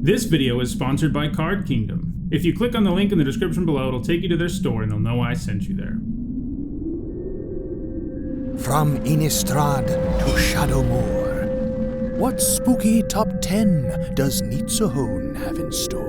This video is sponsored by Card Kingdom. If you click on the link in the description below, it'll take you to their store and they'll know I sent you there. From Innistrad to Shadowmoor, what spooky top 10 does Nitsuhone have in store?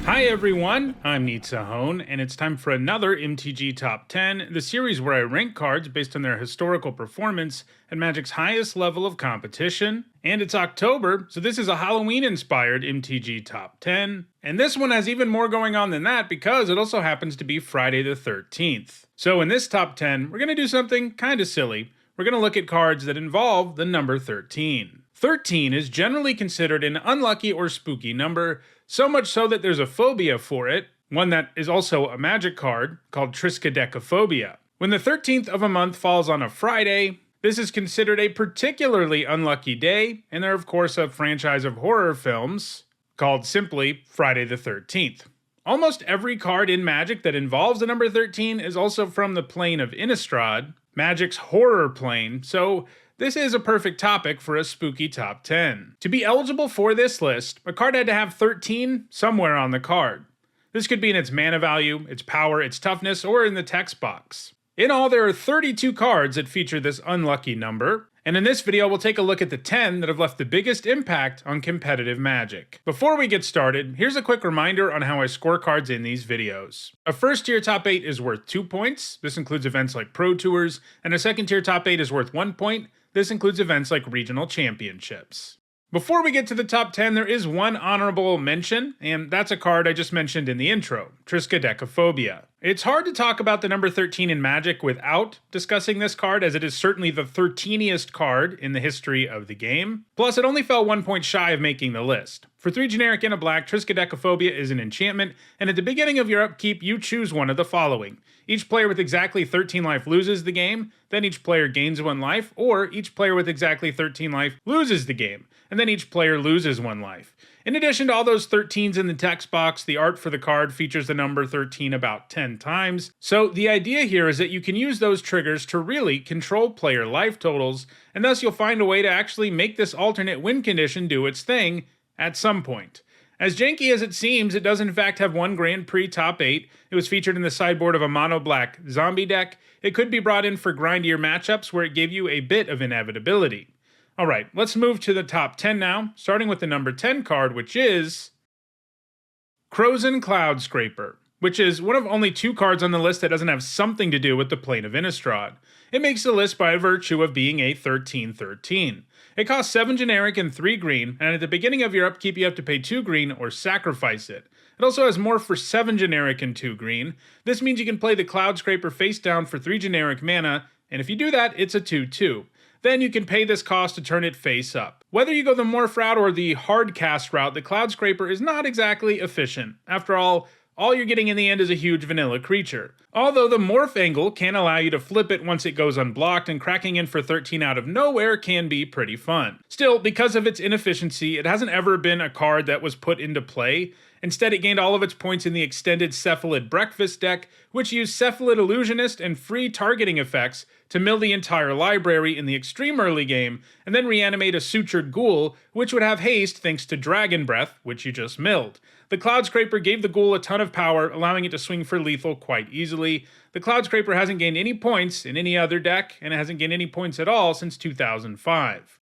Hi everyone, I'm Nitsuhone, and it's time for another MTG Top 10, the series where I rank cards based on their historical performance at Magic's highest level of competition. And it's October, so this is a Halloween-inspired MTG Top 10. And this one has even more going on than that because it also happens to be Friday the 13th. So in this Top 10, we're going to do something kind of silly. We're going to look at cards that involve the number 13. 13 is generally considered an unlucky or spooky number, so much so that there's a phobia for it, one that is also a Magic card called Triskaidekaphobia. When the 13th of a month falls on a Friday, this is considered a particularly unlucky day, and there are of course a franchise of horror films called simply Friday the 13th. Almost every card in Magic that involves the number 13 is also from the plane of Innistrad, Magic's horror plane, so this is a perfect topic for a spooky top 10. To be eligible for this list, a card had to have 13 somewhere on the card. This could be in its mana value, its power, its toughness, or in the text box. In all, there are 32 cards that feature this unlucky number, and in this video we'll take a look at the 10 that have left the biggest impact on competitive Magic. Before we get started, here's a quick reminder on how I score cards in these videos. A first tier top 8 is worth 2 points, this includes events like Pro Tours, and a second tier top 8 is worth 1 point, this includes events like regional championships. Before we get to the top 10, there is one honorable mention, and that's a card I just mentioned in the intro, Triskaidekaphobia. It's hard to talk about the number 13 in Magic without discussing this card, as it is certainly the 13th card in the history of the game. Plus, it only fell 1 point shy of making the list. For 3 generic and a black, Triskaidekaphobia is an enchantment, and at the beginning of your upkeep, you choose one of the following. Each player with exactly 13 life loses the game, then each player gains 1 life, or each player with exactly 13 life loses the game, and then each player loses 1 life. In addition to all those 13s in the text box, the art for the card features the number 13 about 10 times. So the idea here is that you can use those triggers to really control player life totals, and thus you'll find a way to actually make this alternate win condition do its thing at some point. As janky as it seems, it does in fact have one Grand Prix top 8. It was featured in the sideboard of a mono-black zombie deck. It could be brought in for grindier matchups where it gave you a bit of inevitability. Alright, let's move to the top 10 now, starting with the number 10 card, which is Krosan Cloudscraper, which is one of only 2 cards on the list that doesn't have something to do with the plane of Innistrad. It makes the list by virtue of being a 13-13. It costs 7 generic and 3 green, and at the beginning of your upkeep you have to pay 2 green or sacrifice it. It also has more for 7 generic and 2 green. This means you can play the Cloudscraper face down for 3 generic mana, and if you do that, it's a 2-2. Then you can pay this cost to turn it face up. Whether you go the Morph route or the hard cast route, the Cloudscraper is not exactly efficient. After all you're getting in the end is a huge vanilla creature. Although the Morph angle can allow you to flip it once it goes unblocked, and cracking in for 13 out of nowhere can be pretty fun. Still, because of its inefficiency, it hasn't ever been a card that was put into play. Instead, it gained all of its points in the extended Cephalid Breakfast deck, which used Cephalid Illusionist and free targeting effects to mill the entire library in the extreme early game, and then reanimate a Sutured Ghoul, which would have haste thanks to Dragon Breath, which you just milled. The Cloudscraper gave the Ghoul a ton of power, allowing it to swing for lethal quite easily. The Cloudscraper hasn't gained any points in any other deck, and it hasn't gained any points at all since 2005.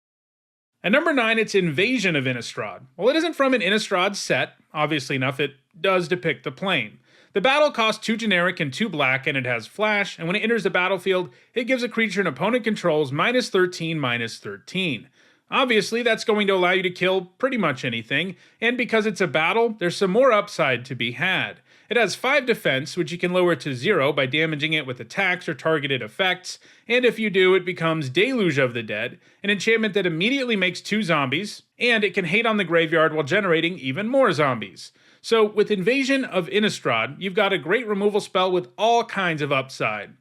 At number 9, it's Invasion of Innistrad. While it isn't from an Innistrad set, obviously enough, it does depict the plane. The battle costs 2 generic and 2 black, and it has flash, and when it enters the battlefield, it gives a creature an opponent controls -13/-13. Obviously, that's going to allow you to kill pretty much anything, and because it's a battle, there's some more upside to be had. It has 5 defense, which you can lower to 0 by damaging it with attacks or targeted effects, and if you do, it becomes Deluge of the Dead, an enchantment that immediately makes 2 zombies, and it can hate on the graveyard while generating even more zombies. So with Invasion of Innistrad, you've got a great removal spell with all kinds of upside.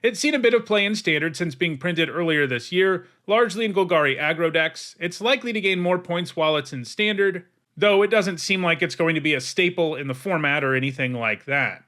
It's seen a bit of play in Standard since being printed earlier this year, largely in Golgari aggro decks. It's likely to gain more points while it's in Standard, though it doesn't seem like it's going to be a staple in the format or anything like that.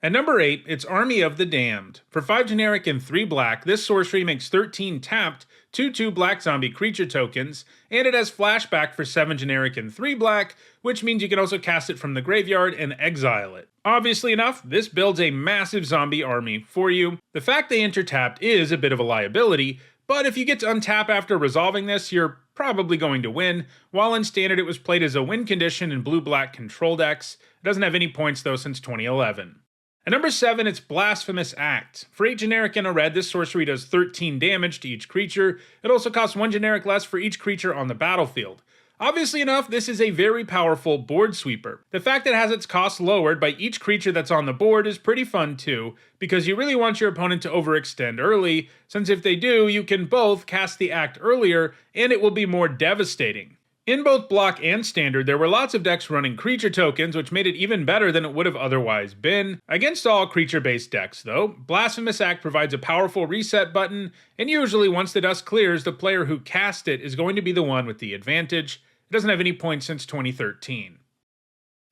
At number 8, it's Army of the Damned. For 5 generic and 3 black, this sorcery makes 13 tapped 2/2 black zombie creature tokens, and it has flashback for 7 generic and 3 black, which means you can also cast it from the graveyard and exile it. Obviously enough, this builds a massive zombie army for you. The fact they enter tapped is a bit of a liability, but if you get to untap after resolving this, you're probably going to win. While in Standard it was played as a win condition in blue-black control decks. It doesn't have any points though since 2011. At number 7, it's Blasphemous Act. For 8 generic and a red, this sorcery does 13 damage to each creature. It also costs 1 generic less for each creature on the battlefield. Obviously enough, this is a very powerful board sweeper. The fact that it has its cost lowered by each creature that's on the board is pretty fun too, because you really want your opponent to overextend early, since if they do, you can both cast the act earlier, and it will be more devastating. In both block and standard, there were lots of decks running creature tokens, which made it even better than it would have otherwise been. Against all creature-based decks, though, Blasphemous Act provides a powerful reset button, and usually once the dust clears, the player who cast it is going to be the one with the advantage. It doesn't have any points since 2013.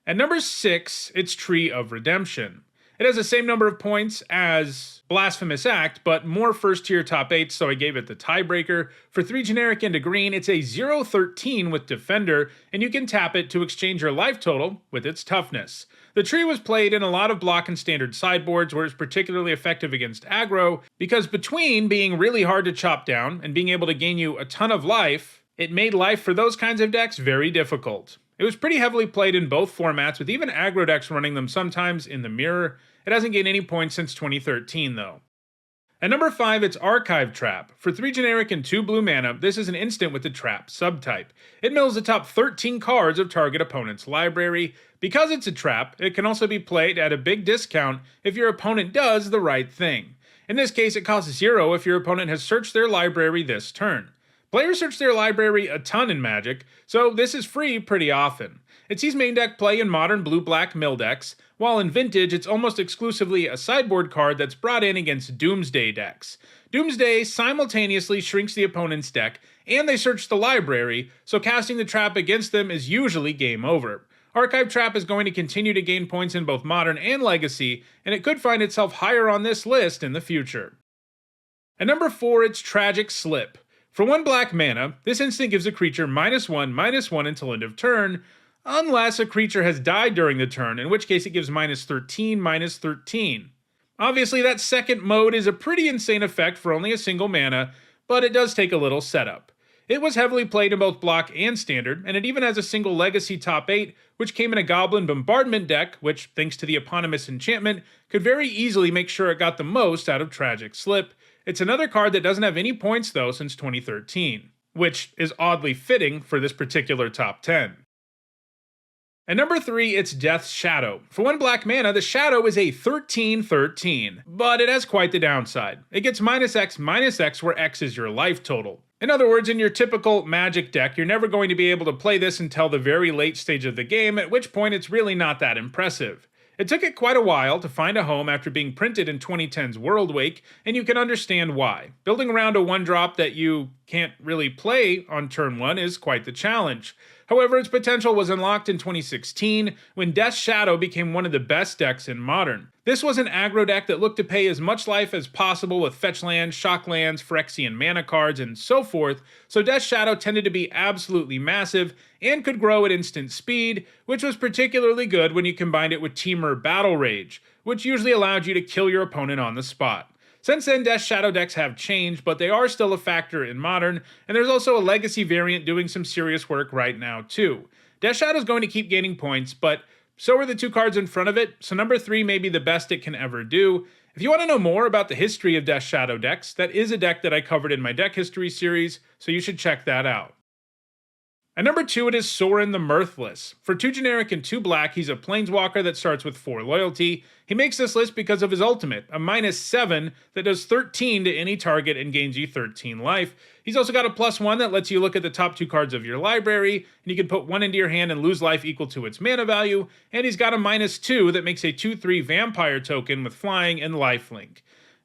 At number 6, it's Tree of Redemption. It has the same number of points as Blasphemous Act, but more first-tier top 8, so I gave it the tiebreaker. For 3 generic and a green, it's a 0/13 with Defender, and you can tap it to exchange your life total with its toughness. The tree was played in a lot of block and standard sideboards where it's particularly effective against aggro, because between being really hard to chop down and being able to gain you a ton of life, it made life for those kinds of decks very difficult. It was pretty heavily played in both formats, with even aggro decks running them sometimes in the mirror. It hasn't gained any points since 2013, though. At number 5, it's Archive Trap. For 3 generic and 2 blue mana, this is an instant with the Trap subtype. It mills the top 13 cards of target opponent's library. Because it's a trap, it can also be played at a big discount if your opponent does the right thing. In this case, it costs 0 if your opponent has searched their library this turn. Players search their library a ton in Magic, so this is free pretty often. It sees main deck play in modern blue-black mill decks, while in Vintage it's almost exclusively a sideboard card that's brought in against Doomsday decks. Doomsday simultaneously shrinks the opponent's deck, and they search the library, so casting the trap against them is usually game over. Archive Trap is going to continue to gain points in both Modern and Legacy, and it could find itself higher on this list in the future. At number 4, it's Tragic Slip. For 1 black mana, this instant gives a creature -1/-1 until end of turn, unless a creature has died during the turn, in which case it gives -13/-13. Obviously, that second mode is a pretty insane effect for only a single mana, but it does take a little setup. It was heavily played in both block and standard, and it even has a single Legacy top 8, which came in a Goblin Bombardment deck, which, thanks to the eponymous enchantment, could very easily make sure it got the most out of Tragic Slip. It's another card that doesn't have any points though since 2013, which is oddly fitting for this particular top 10. At number 3, it's Death's Shadow. For 1 black mana, the Shadow is a 13/13, but it has quite the downside. It gets -X/-X, where X is your life total. In other words, in your typical Magic deck, you're never going to be able to play this until the very late stage of the game, at which point it's really not that impressive. It took it quite a while to find a home after being printed in 2010's World Wake, and you can understand why. Building around a 1-drop that you can't really play on turn 1 is quite the challenge. However, its potential was unlocked in 2016 when Death's Shadow became one of the best decks in Modern. This was an aggro deck that looked to pay as much life as possible with fetch lands, shock lands, Phyrexian mana cards, and so forth, so Death's Shadow tended to be absolutely massive and could grow at instant speed, which was particularly good when you combined it with Temur Battle Rage, which usually allowed you to kill your opponent on the spot. Since then, Death's Shadow decks have changed, but they are still a factor in Modern, and there's also a Legacy variant doing some serious work right now too. Death's Shadow is going to keep gaining points, but so are the 2 cards in front of it, so number 3 may be the best it can ever do. If you want to know more about the history of Death Shadow decks, that is a deck that I covered in my deck history series, so you should check that out. At number 2, it is Sorin the Mirthless. For 2 generic and 2 black, he's a planeswalker that starts with 4 loyalty. He makes this list because of his ultimate, a -7 that does 13 to any target and gains you 13 life. He's also got a +1 that lets you look at the top 2 cards of your library, and you can put 1 into your hand and lose life equal to its mana value, and he's got a -2 that makes a 2/3 vampire token with flying and lifelink.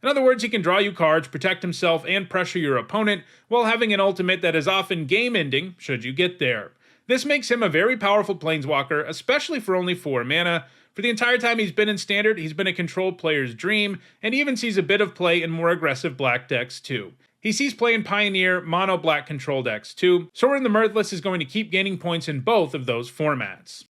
In other words, he can draw you cards, protect himself, and pressure your opponent, while having an ultimate that is often game-ending, should you get there. This makes him a very powerful planeswalker, especially for only 4 mana. For the entire time he's been in Standard, he's been a controlled player's dream, and he even sees a bit of play in more aggressive black decks too. He sees play in Pioneer, mono black control decks too. Sorin the Mirthless is going to keep gaining points in both of those formats.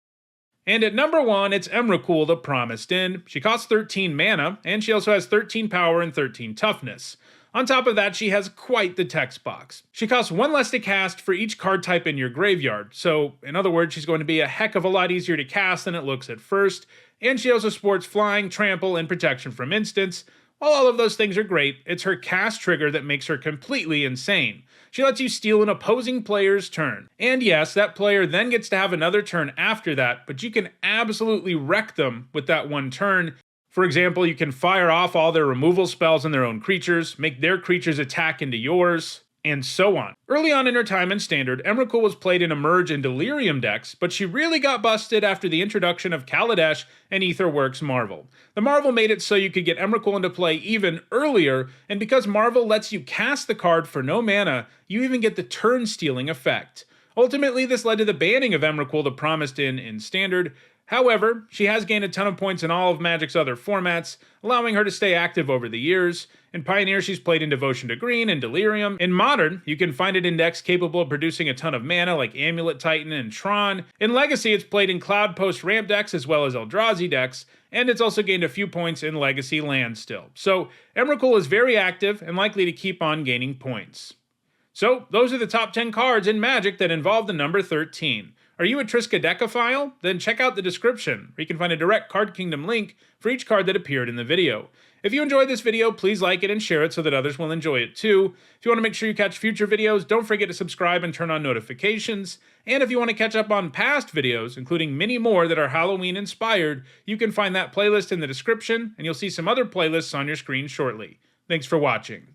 And at number 1, it's Emrakul the Promised End. She costs 13 mana, and she also has 13 power and 13 toughness. On top of that, she has quite the text box. She costs 1 less to cast for each card type in your graveyard, so in other words, she's going to be a heck of a lot easier to cast than it looks at first, and she also sports flying, trample, and protection from instants. While all of those things are great, it's her cast trigger that makes her completely insane. She lets you steal an opposing player's turn. And yes, that player then gets to have another turn after that, but you can absolutely wreck them with that one turn. For example, you can fire off all their removal spells on their own creatures, make their creatures attack into yours, and so on. Early on in her time in Standard, Emrakul was played in Emerge and Delirium decks, but she really got busted after the introduction of Kaladesh and Aetherworks Marvel. The Marvel made it so you could get Emrakul into play even earlier, and because Marvel lets you cast the card for no mana, you even get the turn-stealing effect. Ultimately, this led to the banning of Emrakul the Promised End in Standard. However, she has gained a ton of points in all of Magic's other formats, allowing her to stay active over the years. In Pioneer, she's played in Devotion to Green and Delirium. In Modern, you can find it in decks capable of producing a ton of mana like Amulet Titan and Tron. In Legacy, it's played in Cloud Post ramp decks as well as Eldrazi decks, and it's also gained a few points in Legacy land still. So Emrakul is very active and likely to keep on gaining points. So those are the top 10 cards in Magic that involve the number 13. Are you a Triskaidekaphile? Then check out the description, where you can find a direct Card Kingdom link for each card that appeared in the video. If you enjoyed this video, please like it and share it so that others will enjoy it too. If you want to make sure you catch future videos, don't forget to subscribe and turn on notifications. And if you want to catch up on past videos, including many more that are Halloween inspired, you can find that playlist in the description, and you'll see some other playlists on your screen shortly. Thanks for watching.